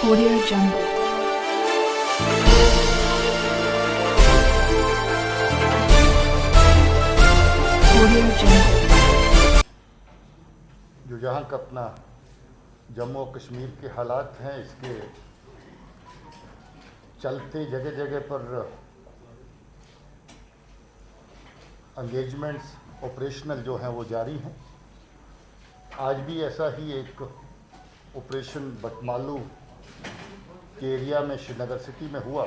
Audio Jungle. Audio Jungle. जो जहाँ का अपना जम्मू और कश्मीर के हालात हैं, इसके चलते जगह जगह पर एंगेजमेंट्स ऑपरेशनल जो हैं वो जारी हैं। आज भी ऐसा ही एक ऑपरेशन बटमालू के एरिया में श्रीनगर सिटी में हुआ,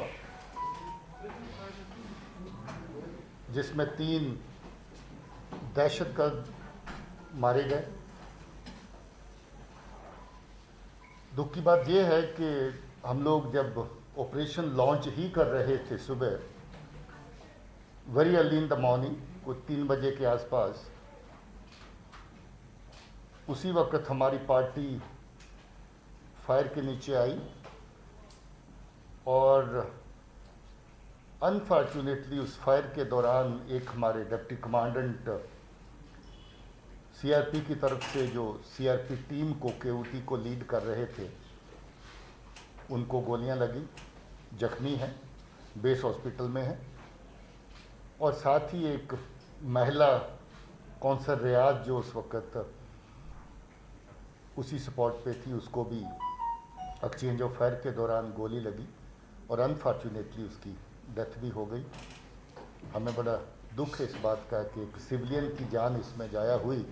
जिसमें 3 दहशतगर्द मारे गए। दुख की बात यह है कि हम लोग जब ऑपरेशन लॉन्च ही कर रहे थे सुबह, very early in the morning, कुछ 3 बजे के आसपास, उसी वक्त हमारी पार्टी फायर के नीचे आई और अनफॉर्चुनेटली उस फायर के दौरान एक हमारे डिप्टी कमांडेंट सीआरपी की तरफ से, जो सीआरपी टीम को केओटी को लीड कर रहे थे, उनको गोलियां लगी, जख्मी हैं, बेस हॉस्पिटल में हैं। और साथ ही एक महिला कौंसल रियाज जो उस वक्त उसी स्पॉट पे थी, उसको भी एक्सचेंज ऑफ फायर के दौरान गोली लगी और अनफॉर्चुनेटली उसकी डेथ भी हो गई। हमें बड़ा दुख है इस बात का कि एक सिविलियन की जान इसमें जाया हुई।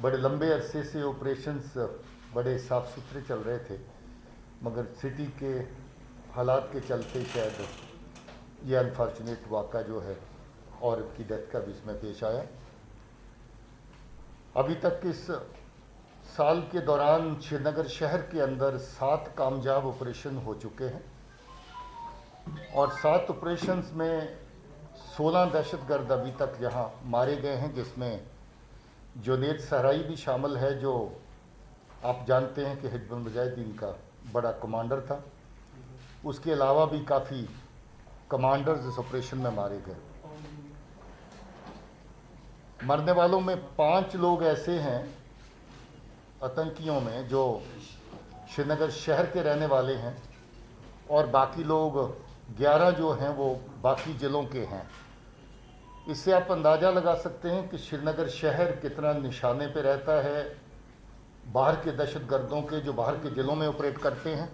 बड़े लंबे अरसे से ऑपरेशंस बड़े साफ सुथरे चल रहे थे, मगर सिटी के हालात के चलते शायद ये अनफॉर्चुनेट वाक़ा जो है औरत की डेथ का भी इसमें पेश आया। अभी तक इस साल के दौरान श्रीनगर शहर के अंदर 7 कामयाब ऑपरेशन हो चुके हैं और 7 ऑपरेशंस में 16 दहशतगर्द अभी तक यहाँ मारे गए हैं, जिसमें जुनैद सहराई भी शामिल है, जो आप जानते हैं कि हिजबुल मुजाहिदीन का बड़ा कमांडर था। उसके अलावा भी काफ़ी कमांडर्स इस ऑपरेशन में मारे गए। मरने वालों में 5 लोग ऐसे हैं आतंकियों में जो श्रीनगर शहर के रहने वाले हैं और बाकी लोग 11 जो हैं वो बाकी ज़िलों के हैं। इससे आप अंदाज़ा लगा सकते हैं कि श्रीनगर शहर कितना निशाने पे रहता है बाहर के दहशतगर्दों के, जो बाहर के ज़िलों में ऑपरेट करते हैं।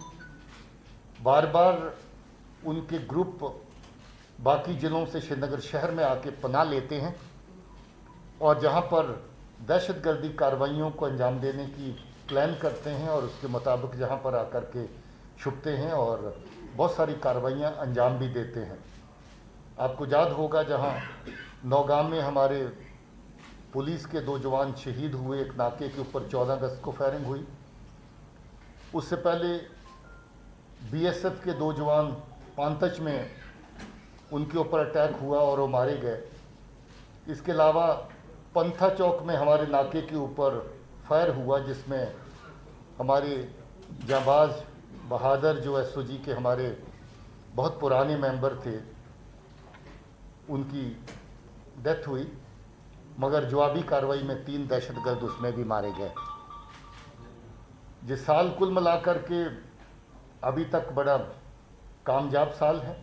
बार बार उनके ग्रुप बाकी ज़िलों से श्रीनगर शहर में आके पनाह लेते हैं और जहां पर दहशतगर्दी कार्रवाइयों को अंजाम देने की प्लान करते हैं और उसके मुताबिक जहां पर आकर के छुपते हैं और बहुत सारी कार्रवाइयां अंजाम भी देते हैं। आपको याद होगा जहां नौगाम में हमारे पुलिस के 2 जवान शहीद हुए, एक नाके के ऊपर 14 अगस्त को फायरिंग हुई। उससे पहले बीएसएफ के 2 जवान पांतच में उनके ऊपर अटैक हुआ और वो मारे गए। इसके अलावा पंथा चौक में हमारे नाके के ऊपर फायर हुआ, जिसमें हमारे जाबाज बहादुर जो एसओजी के हमारे बहुत पुराने मेंबर थे, उनकी डेथ हुई, मगर जवाबी कार्रवाई में 3 दहशतगर्द उसमें भी मारे गए। जिस साल कुल मिलाकर के अभी तक बड़ा कामयाब साल है।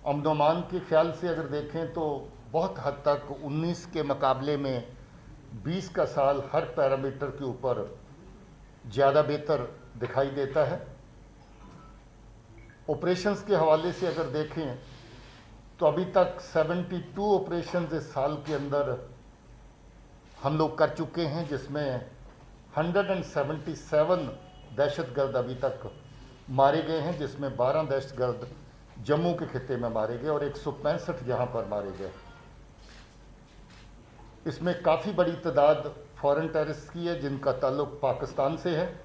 अमन और अमान के ख्याल से अगर देखें तो बहुत हद तक 19 के मुकाबले में 20 का साल हर पैरामीटर के ऊपर ज़्यादा बेहतर दिखाई देता है। ऑपरेशंस के हवाले से अगर देखें तो अभी तक 72 ऑपरेशंस इस साल के अंदर हम लोग कर चुके हैं, जिसमें 177 दहशतगर्द अभी तक मारे गए हैं, जिसमें 12 दहशतगर्द जम्मू के खित्ते में मारे गए और 165 जहां पर मारे गए। इसमें काफ़ी बड़ी तादाद फॉरेन टेररिस्ट की है जिनका ताल्लुक पाकिस्तान से है।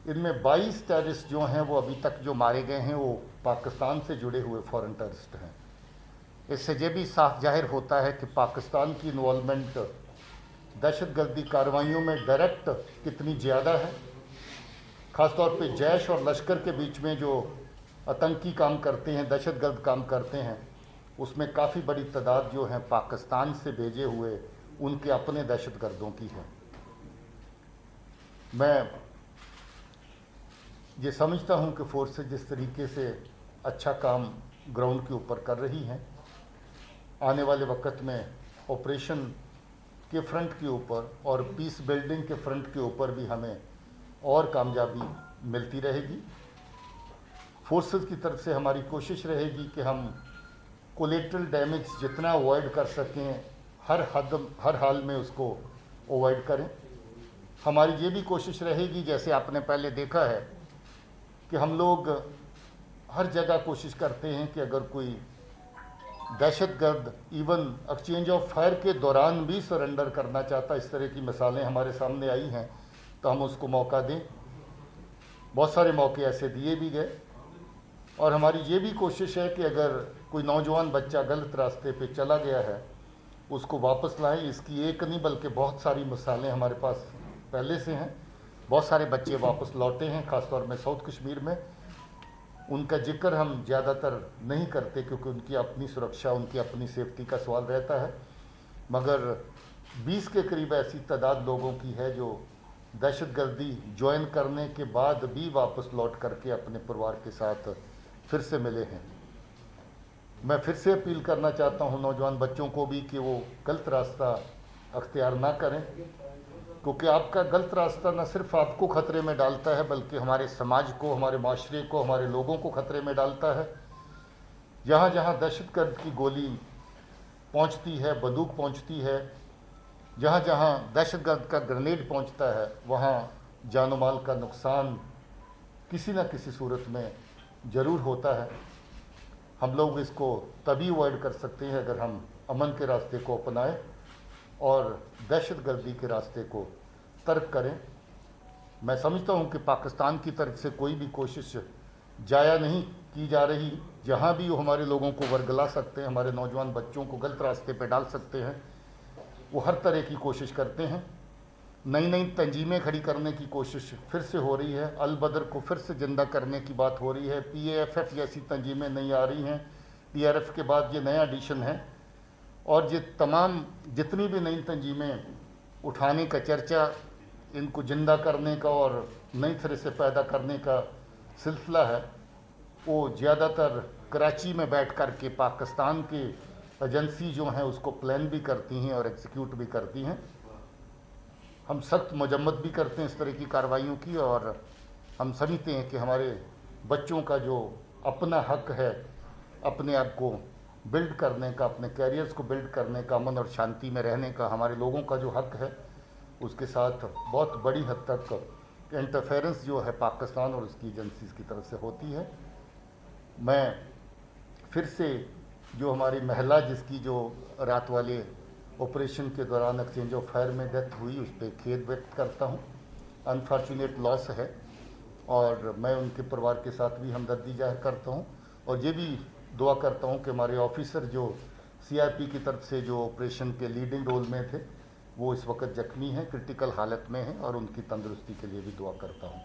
इनमें 22 टेररिस्ट जो हैं वो अभी तक जो मारे गए हैं वो पाकिस्तान से जुड़े हुए फॉरेन टेररिस्ट हैं। इससे ये भी साफ जाहिर होता है कि पाकिस्तान की इन्वॉल्वमेंट दहशतगर्दी कार्रवाइयों में डायरेक्ट कितनी ज़्यादा है। ख़ासतौर पे जैश और लश्कर के बीच में जो आतंकी काम करते हैं, दहशतगर्द काम करते हैं, उसमें काफ़ी बड़ी तादाद जो है पाकिस्तान से भेजे हुए उनके अपने दहशतगर्दों की है। मैं ये समझता हूँ कि फोर्सेस जिस तरीके से अच्छा काम ग्राउंड के ऊपर कर रही हैं, आने वाले वक्त में ऑपरेशन के फ्रंट के ऊपर और पीस बिल्डिंग के फ्रंट के ऊपर भी हमें और कामयाबी मिलती रहेगी। फोर्सेस की तरफ से हमारी कोशिश रहेगी कि हम कोलेटरल डैमेज जितना अवॉइड कर सकें, हर हाल में उसको अवॉइड करें। हमारी ये भी कोशिश रहेगी, जैसे आपने पहले देखा है कि हम लोग हर जगह कोशिश करते हैं कि अगर कोई दहशतगर्द इवन एक्सचेंज ऑफ फायर के दौरान भी सरेंडर करना चाहता, इस तरह की मिसालें हमारे सामने आई हैं, तो हम उसको मौका दें। बहुत सारे मौके ऐसे दिए भी गए। और हमारी ये भी कोशिश है कि अगर कोई नौजवान बच्चा गलत रास्ते पे चला गया है, उसको वापस लाएं। इसकी एक नहीं बल्कि बहुत सारी मिसालें हमारे पास पहले से हैं। बहुत सारे बच्चे वापस लौटे हैं, ख़ासतौर में साउथ कश्मीर में। उनका जिक्र हम ज़्यादातर नहीं करते क्योंकि उनकी अपनी सुरक्षा, उनकी अपनी सेफ्टी का सवाल रहता है, मगर 20 के करीब ऐसी तादाद लोगों की है जो दहशतगर्दी ज्वाइन करने के बाद भी वापस लौट करके अपने परिवार के साथ फिर से मिले हैं। मैं फिर से अपील करना चाहता हूं नौजवान बच्चों को भी कि वो गलत रास्ता अख्तियार ना करें, क्योंकि आपका गलत रास्ता न सिर्फ आपको ख़तरे में डालता है बल्कि हमारे समाज को, हमारे माशरे को, हमारे लोगों को ख़तरे में डालता है। जहाँ जहाँ दहशतगर्द की गोली पहुँचती है, बंदूक पहुँचती है, जहाँ जहाँ दहशतगर्द का ग्रेनेड पहुँचता है, वहाँ जान माल का नुकसान किसी न किसी सूरत में ज़रूर होता है। हम लोग इसको तभी अवॉइड कर सकते हैं अगर हम अमन के रास्ते को अपनाएं और दहशतगर्दी के रास्ते को तर्क करें। मैं समझता हूं कि पाकिस्तान की तरफ से कोई भी कोशिश जाया नहीं की जा रही। जहां भी वो हमारे लोगों को वर्गला सकते हैं, हमारे नौजवान बच्चों को गलत रास्ते पे डाल सकते हैं, वो हर तरह की कोशिश करते हैं। नई नई तंजीमें खड़ी करने की कोशिश फिर से हो रही है। अल बदर को फिर से ज़िंदा करने की बात हो रही है। PAFF जैसी तंजीमें नहीं आ रही हैं। PRF के बाद ये नया एडिशन है और ये तमाम जितनी भी नई तंजीमें उठाने का चर्चा, इनको ज़िंदा करने का और नई तरह से पैदा करने का सिलसिला है, वो ज़्यादातर कराची में बैठ कर के पाकिस्तान के एजेंसी जो हैं उसको प्लान भी करती हैं और एग्जीक्यूट भी करती हैं। हम सख्त मजम्मत भी करते हैं इस तरह की कार्रवाइयों की, और हम समझते हैं कि हमारे बच्चों का जो अपना हक है अपने आप को बिल्ड करने का, अपने कैरियर्स को बिल्ड करने का, अमन और शांति में रहने का, हमारे लोगों का जो हक है, उसके साथ बहुत बड़ी हद तक इंटरफेरेंस जो है पाकिस्तान और उसकी एजेंसीज की तरफ से होती है। मैं फिर से जो हमारी महिला जिसकी जो रात वाले ऑपरेशन के दौरान एक्सचेंज ऑफ फायर में डेथ हुई, उस पर खेद व्यक्त करता हूँ। अनफॉर्चुनेट लॉस है और मैं उनके परिवार के साथ भी हमदर्दी जाहिर करता हूँ और ये भी दुआ करता हूँ कि हमारे ऑफिसर जो CRP की तरफ से जो ऑपरेशन के लीडिंग रोल में थे वो इस वक्त जख्मी हैं, क्रिटिकल हालत में हैं, और उनकी तंदुरुस्ती के लिए भी दुआ करता हूँ।